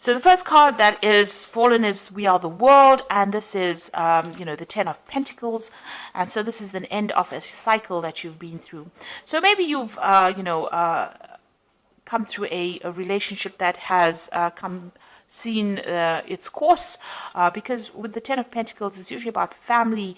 So the first card that is fallen is We Are the World, and this is, the Ten of Pentacles, and so this is the end of a cycle that you've been through. So maybe you've, come through a relationship that has seen its course, because with the Ten of Pentacles, it's usually about family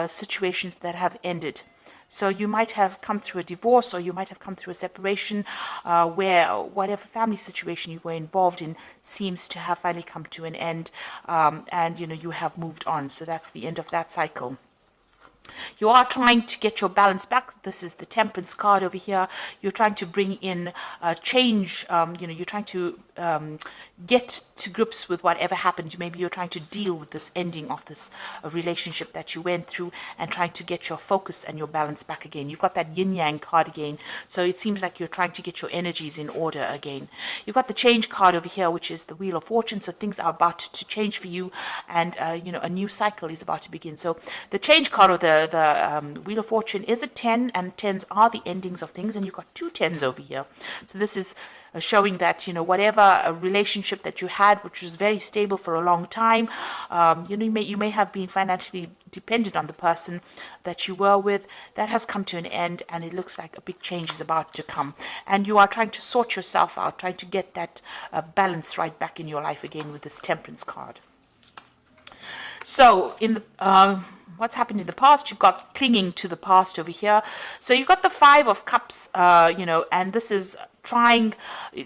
situations that have ended. So you might have come through a divorce, or you might have come through a separation, where whatever family situation you were involved in seems to have finally come to an end, and you have moved on. So that's the end of that cycle. You are trying to get your balance back. This is the Temperance card over here. You're trying to bring in change. You're trying to get to grips with whatever happened. Maybe you're trying to deal with this ending of this relationship that you went through, and trying to get your focus and your balance back again. You've got that yin yang card again. So it seems like you're trying to get your energies in order again. You've got the Change card over here, which is the Wheel of Fortune. So things are about to change for you, and a new cycle is about to begin. So the Change card, or the Wheel of Fortune, is a 10, and 10s are the endings of things, and you've got 2 10s over here. So this is showing that whatever a relationship that you had, which was very stable for a long time, you may have been financially dependent on the person that you were with, that has come to an end, and it looks like a big change is about to come, and you are trying to sort yourself out, trying to get that balance right back in your life again with this Temperance card. So in the what's happened in the past, you've got clinging to the past over here. So you've got the Five of Cups, and this is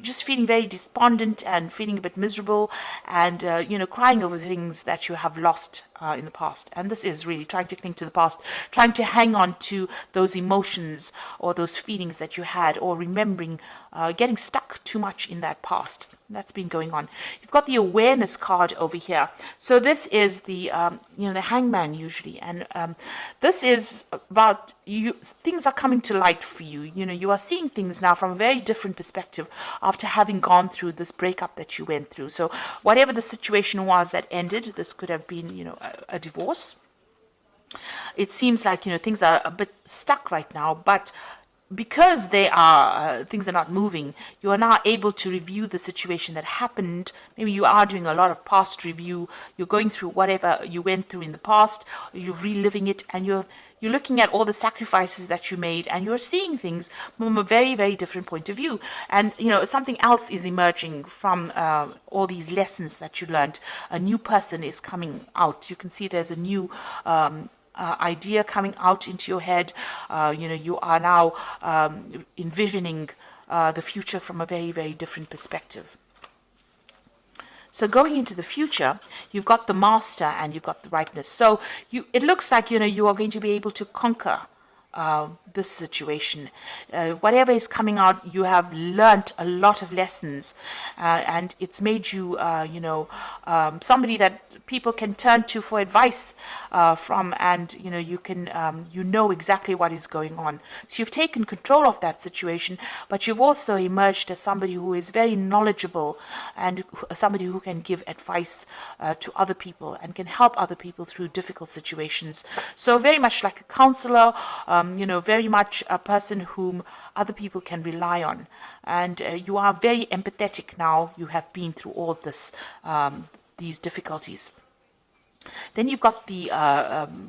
just feeling very despondent and feeling a bit miserable, and crying over things that you have lost in the past. And this is really trying to cling to the past, trying to hang on to those emotions or those feelings that you had, or remembering, getting stuck too much in that past. That's been going on. You've got the Awareness card over here. So this is the the Hangman usually, and this is about things are coming to light for you. You are seeing things now from a very different perspective after having gone through this breakup that you went through. So whatever the situation was that ended, this could have been a divorce. It seems like things are a bit stuck right now, but because they are things are not moving, you are now able to review the situation that happened. Maybe you are doing a lot of past review. You're going through whatever you went through in the past. You're reliving it, and you're looking at all the sacrifices that you made, and you're seeing things from a very, very different point of view. And something else is emerging from all these lessons that you learned. A new person is coming out. You can see there's a new idea coming out into your head. You are now envisioning the future from a very, very different perspective. So going into the future, you've got the Master and you've got the Ripeness. So it looks like you are going to be able to conquer this situation. Whatever is coming out, you have learnt a lot of lessons, and it's made you, somebody that people can turn to for advice from, and you can, exactly what is going on. So you've taken control of that situation, but you've also emerged as somebody who is very knowledgeable, and somebody who can give advice to other people and can help other people through difficult situations. So very much like a counselor, very much a person whom other people can rely on. And you are very empathetic now. You have been through all this, these difficulties. Then you've got the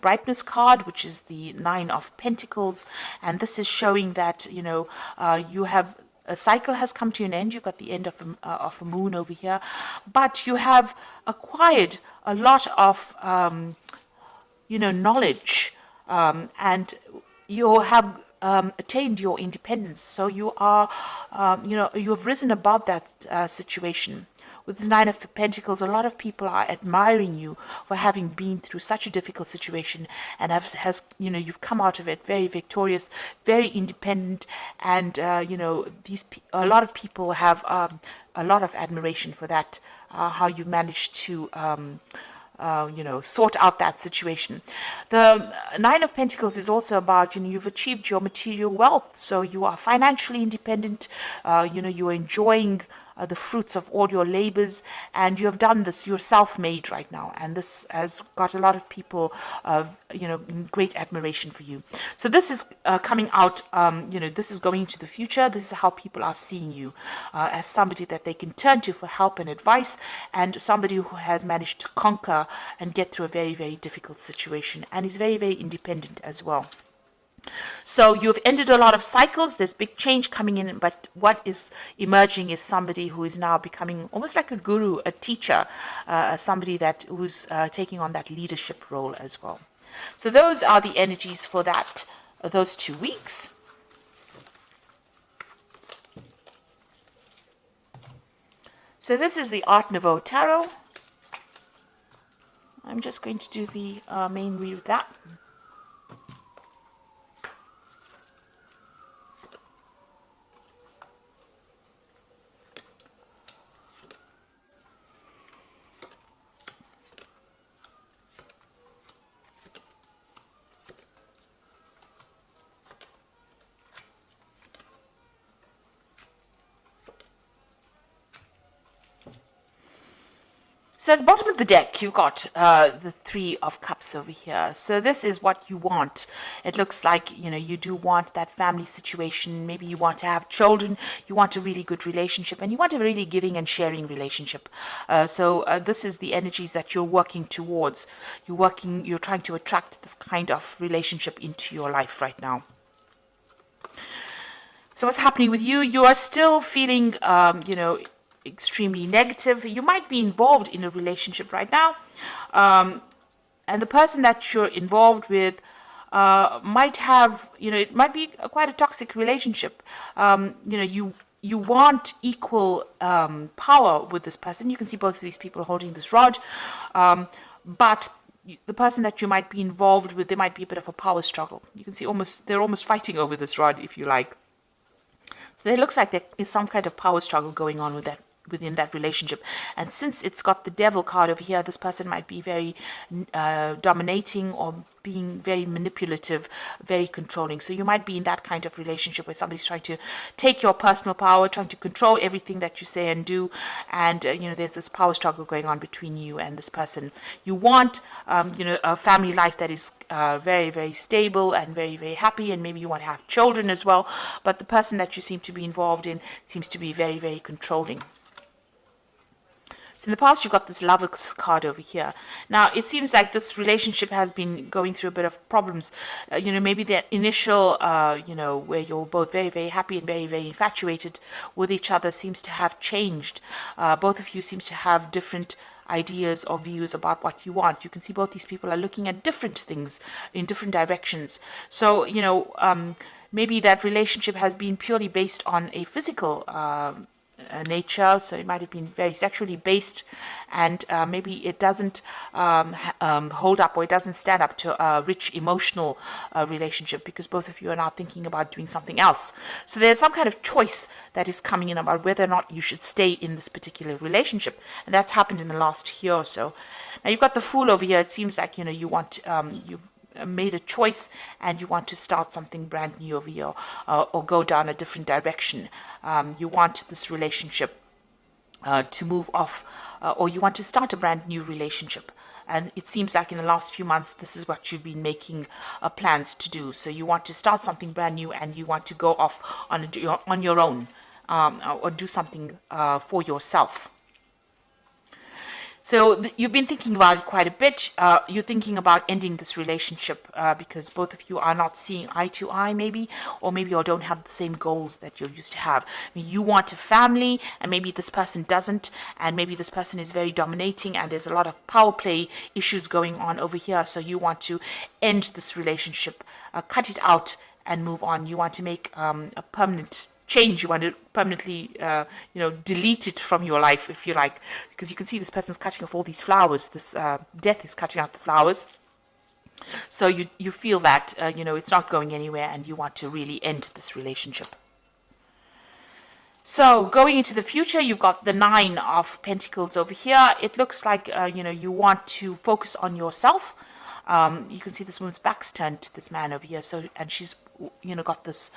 Ripeness card, which is the Nine of Pentacles. And this is showing that, you have a cycle has come to an end. You've got the end of a moon over here. But you have acquired a lot of, knowledge, and you have attained your independence. So you are, you have risen above that situation. With this Nine of Pentacles, a lot of people are admiring you for having been through such a difficult situation, and you've come out of it very victorious, very independent, and a lot of people have a lot of admiration for that. How you've managed to sort out that situation. The Nine of Pentacles is also about, you've achieved your material wealth. So you are financially independent, you are enjoying the fruits of all your labors, and you have done this. You're self-made right now, and this has got a lot of people, in great admiration for you. So this is coming out. This is going into the future. This is how people are seeing you, as somebody that they can turn to for help and advice, and somebody who has managed to conquer and get through a very, very difficult situation, and is very, very independent as well. So you've ended a lot of cycles. There's big change coming in, but what is emerging is somebody who is now becoming almost like a guru, a teacher, somebody who's taking on that leadership role as well. So those are the energies for those 2 weeks. So this is the Art Nouveau Tarot. I'm just going to do the main read of that. So at the bottom of the deck, you've got the Three of Cups over here. So this is what you want. It looks like, you do want that family situation. Maybe you want to have children. You want a really good relationship. And you want a really giving and sharing relationship. So this is the energies that you're working towards. You're trying to attract this kind of relationship into your life right now. So what's happening with you? You are still feeling, extremely negative. You might be involved in a relationship right now, and the person that you're involved with might have, it might be quite a toxic relationship. You want equal power with this person. You can see both of these people holding this rod, but the person that you might be involved with, there might be a bit of a power struggle. You can see they're almost fighting over this rod, if you like. So it looks like there is some kind of power struggle going on within that relationship. And since it's got the Devil card over here, this person might be very dominating or being very manipulative, very controlling. So you might be in that kind of relationship where somebody's trying to take your personal power, trying to control everything that you say and do. And, there's this power struggle going on between you and this person. You want, a family life that is very, very stable and very, very happy. And maybe you want to have children as well. But the person that you seem to be involved in seems to be very, very controlling. So in the past, you've got this Lover's card over here. Now, it seems like this relationship has been going through a bit of problems. Maybe the initial, where you're both very, very happy and very, very infatuated with each other seems to have changed. Both of you seems to have different ideas or views about what you want. You can see both these people are looking at different things in different directions. So, maybe that relationship has been purely based on a physical nature, so it might have been very sexually based, and maybe it doesn't hold up, or it doesn't stand up to a rich emotional relationship, because both of you are now thinking about doing something else. So there's some kind of choice that is coming in about whether or not you should stay in this particular relationship, and that's happened in the last year or so. Now you've got the Fool over here. It seems like you want you've made a choice and you want to start something brand new over here, or go down a different direction. You want this relationship to move off, or you want to start a brand new relationship. And it seems like in the last few months, this is what you've been making plans to do. So you want to start something brand new, and you want to go off on your own, or do something for yourself. So you've been thinking about it quite a bit. You're thinking about ending this relationship because both of you are not seeing eye to eye, maybe, or maybe you don't have the same goals that you used to have. I mean, you want a family, and maybe this person doesn't, and maybe this person is very dominating, and there's a lot of power play issues going on over here. So you want to end this relationship, cut it out, and move on. You want to make a permanent change. You want to permanently, delete it from your life, if you like, because you can see this person's cutting off all these flowers. This death is cutting out the flowers. So you feel that, it's not going anywhere, and you want to really end this relationship. So going into the future, you've got the Nine of Pentacles over here. It looks like, you want to focus on yourself. You can see this woman's back's turned to this man over here. So, and she's, got this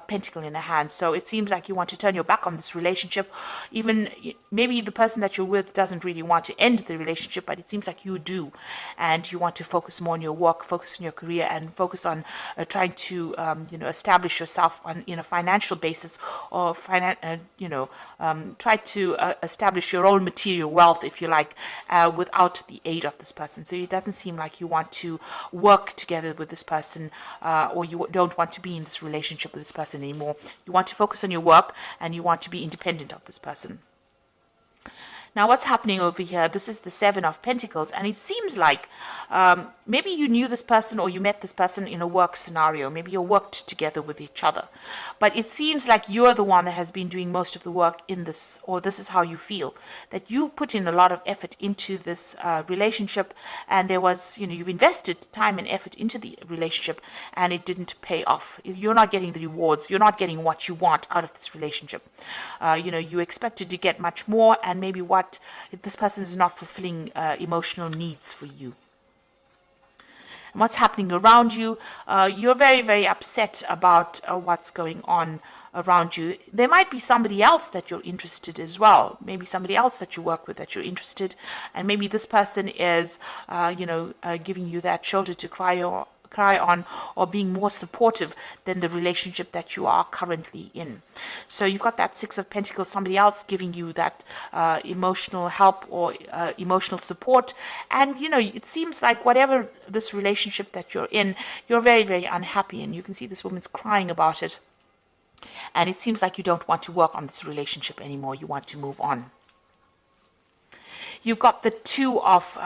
pentacle in a hand. So it seems like you want to turn your back on this relationship. Even maybe the person that you're with doesn't really want to end the relationship, but it seems like you do, and you want to focus more on your work, focus on your career, and focus on trying to establish yourself on in a financial basis, or try to establish your own material wealth, if you like, without the aid of this person. So it doesn't seem like you want to work together with this person, or you don't want to be in this relationship with this person anymore. You want to focus on your work, and you want to be independent of this person. Now, what's happening over here? This is the Seven of Pentacles, and it seems like maybe you knew this person, or you met this person in a work scenario. Maybe you worked together with each other. But it seems like you're the one that has been doing most of the work in this, or this is how you feel, that you put in a lot of effort into this relationship, and there was, you've invested time and effort into the relationship, and it didn't pay off. You're not getting the rewards. You're not getting what you want out of this relationship. You expected to get much more, and maybe this person is not fulfilling emotional needs for you. And what's happening around you? You're very, very upset about what's going on around you. There might be somebody else that you're interested as well. Maybe somebody else that you work with that you're interested, and maybe this person is, giving you that shoulder to cry on, or being more supportive than the relationship that you are currently in. So you've got that Six of Pentacles, somebody else giving you that emotional help or emotional support. And it seems like whatever this relationship that you're in, you're very, very unhappy, and you can see this woman's crying about it. And it seems like you don't want to work on this relationship anymore. You want to move on. You've got the Two of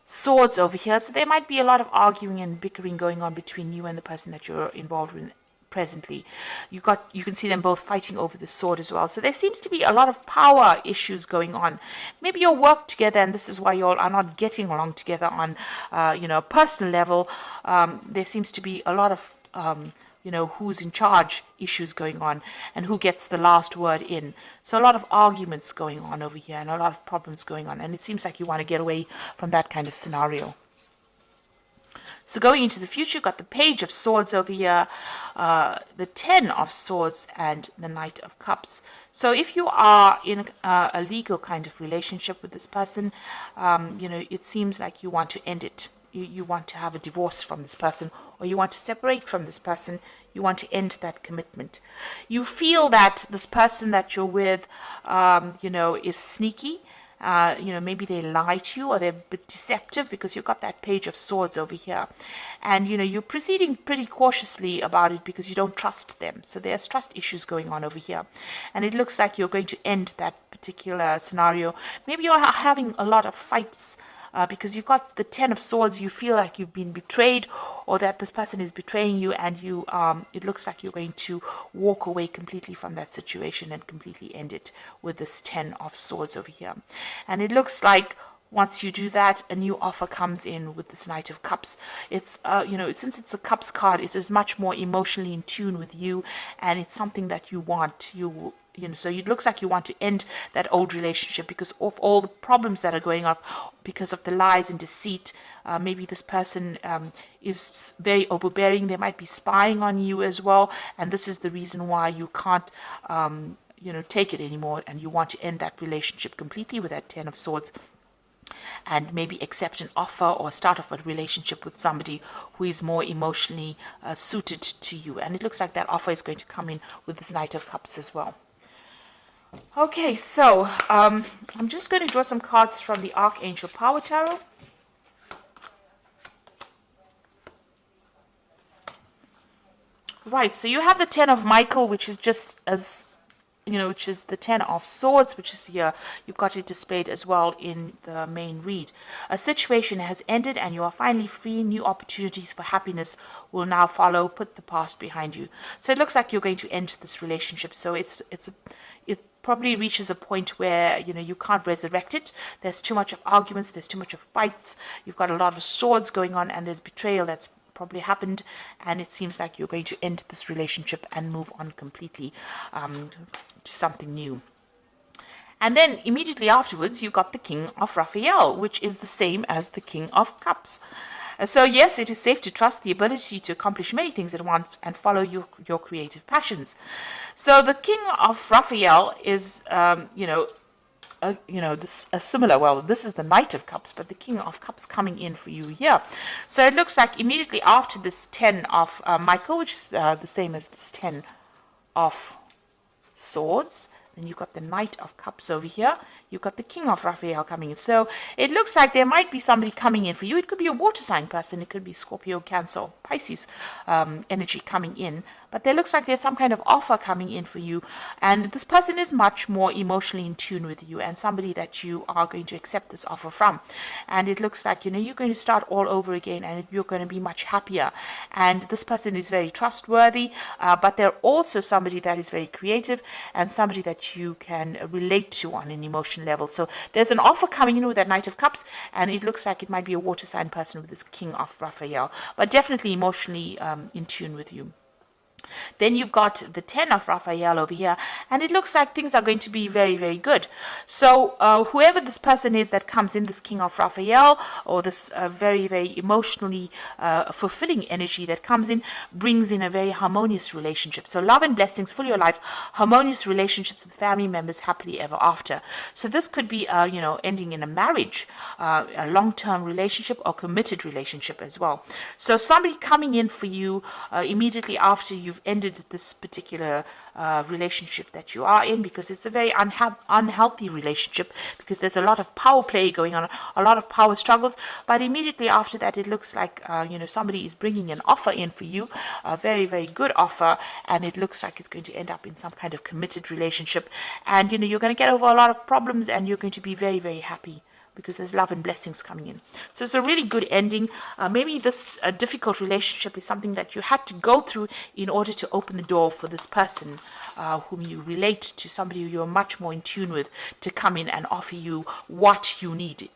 Swords over here, so there might be a lot of arguing and bickering going on between you and the person that you're involved with presently. You can see them both fighting over the sword as well. So there seems to be a lot of power issues going on. Maybe you'll work together, and this is why you all are not getting along together on a personal level. There seems to be a lot of who's in charge issues going on, and who gets the last word in. So a lot of arguments going on over here, and a lot of problems going on, and it seems like you want to get away from that kind of scenario. So going into the future, you've got the Page of Swords over here, the Ten of Swords, and the Knight of Cups. So if you are in a legal kind of relationship with this person, it seems like you want to end it. You want to have a divorce from this person, or you want to separate from this person. You want to end that commitment. You feel that this person that you're with, is sneaky. Maybe they lie to you, or they're a bit deceptive, because you've got that Page of Swords over here. And, you're proceeding pretty cautiously about it because you don't trust them. So there's trust issues going on over here. And it looks like you're going to end that particular scenario. Maybe you're having a lot of fights because you've got the Ten of Swords. You feel like you've been betrayed, or that this person is betraying you, and it looks like you're going to walk away completely from that situation and completely end it with this Ten of Swords over here. And it looks like once you do that, a new offer comes in with this Knight of Cups. It's since it's a Cups card, it is much more emotionally in tune with you, and it's something that you want. So it looks like you want to end that old relationship because of all the problems that are going on, because of the lies and deceit. Maybe this person is very overbearing. They might be spying on you as well, and this is the reason why you can't, take it anymore, and you want to end that relationship completely with that Ten of Swords, and maybe accept an offer or start off a relationship with somebody who is more emotionally suited to you. And it looks like that offer is going to come in with this Knight of Cups as well. Okay, so I'm just going to draw some cards from the Archangel Power Tarot. Right, so you have the Ten of Michael, which is just as, which is the Ten of Swords, which is here. You've got it displayed as well in the main read. A situation has ended, and you are finally free. New opportunities for happiness will now follow. Put the past behind you. So it looks like you're going to end this relationship. So it probably reaches a point where you can't resurrect it. There's too much of arguments. There's too much of fights. You've got a lot of swords going on, and there's betrayal that's probably happened, and it seems like you're going to end this relationship and move on completely to something new. And then immediately afterwards, you got the King of Raphael, which is the same as the King of Cups. So yes, it is safe to trust the ability to accomplish many things at once and follow your creative passions. So the King of Raphael is, this a similar. Well, this is the Knight of Cups, but the King of Cups coming in for you here. So it looks like immediately after this 10 of Michael, which is the same as this 10 of Swords. Then you've got the Knight of Cups over here. You've got the King of Raphael coming in. So it looks like there might be somebody coming in for you. It could be a water sign person. It could be Scorpio, Cancer, or Pisces energy coming in. But there looks like there's some kind of offer coming in for you. And this person is much more emotionally in tune with you and somebody that you are going to accept this offer from. And it looks like, you're going to start all over again and you're going to be much happier. And this person is very trustworthy, but they're also somebody that is very creative and somebody that you can relate to on an emotional level. So there's an offer coming in with that Knight of Cups, and it looks like it might be a water sign person with this King of Raphael, but definitely emotionally in tune with you. Then you've got the 10 of Raphael over here, and it looks like things are going to be very, very good. So whoever this person is that comes in, this King of Raphael, or this very, very emotionally fulfilling energy that comes in, brings in a very harmonious relationship. So love and blessings for your life, harmonious relationships with family members, happily ever after. So this could be, ending in a marriage, a long-term relationship or committed relationship as well. So somebody coming in for you immediately after you've ended this particular relationship that you are in, because it's a very unhealthy relationship, because there's a lot of power play going on, a lot of power struggles. But immediately after that, it looks like somebody is bringing an offer in for you, a very, very good offer, and it looks like it's going to end up in some kind of committed relationship. And you're going to get over a lot of problems, and you're going to be very, very happy, because there's love and blessings coming in. So it's a really good ending. Maybe this difficult relationship is something that you had to go through in order to open the door for this person whom you relate to, somebody who you're much more in tune with, to come in and offer you what you need.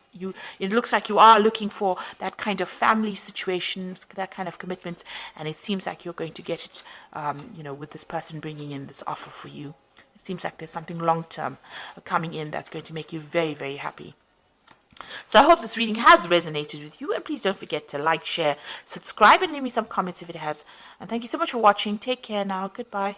It looks like you are looking for that kind of family situation, that kind of commitment, and it seems like you're going to get it, with this person bringing in this offer for you. It seems like there's something long-term coming in that's going to make you very, very happy. So I hope this reading has resonated with you, and please don't forget to like, share, subscribe, and leave me some comments if it has. And thank you so much for watching. Take care now. Goodbye.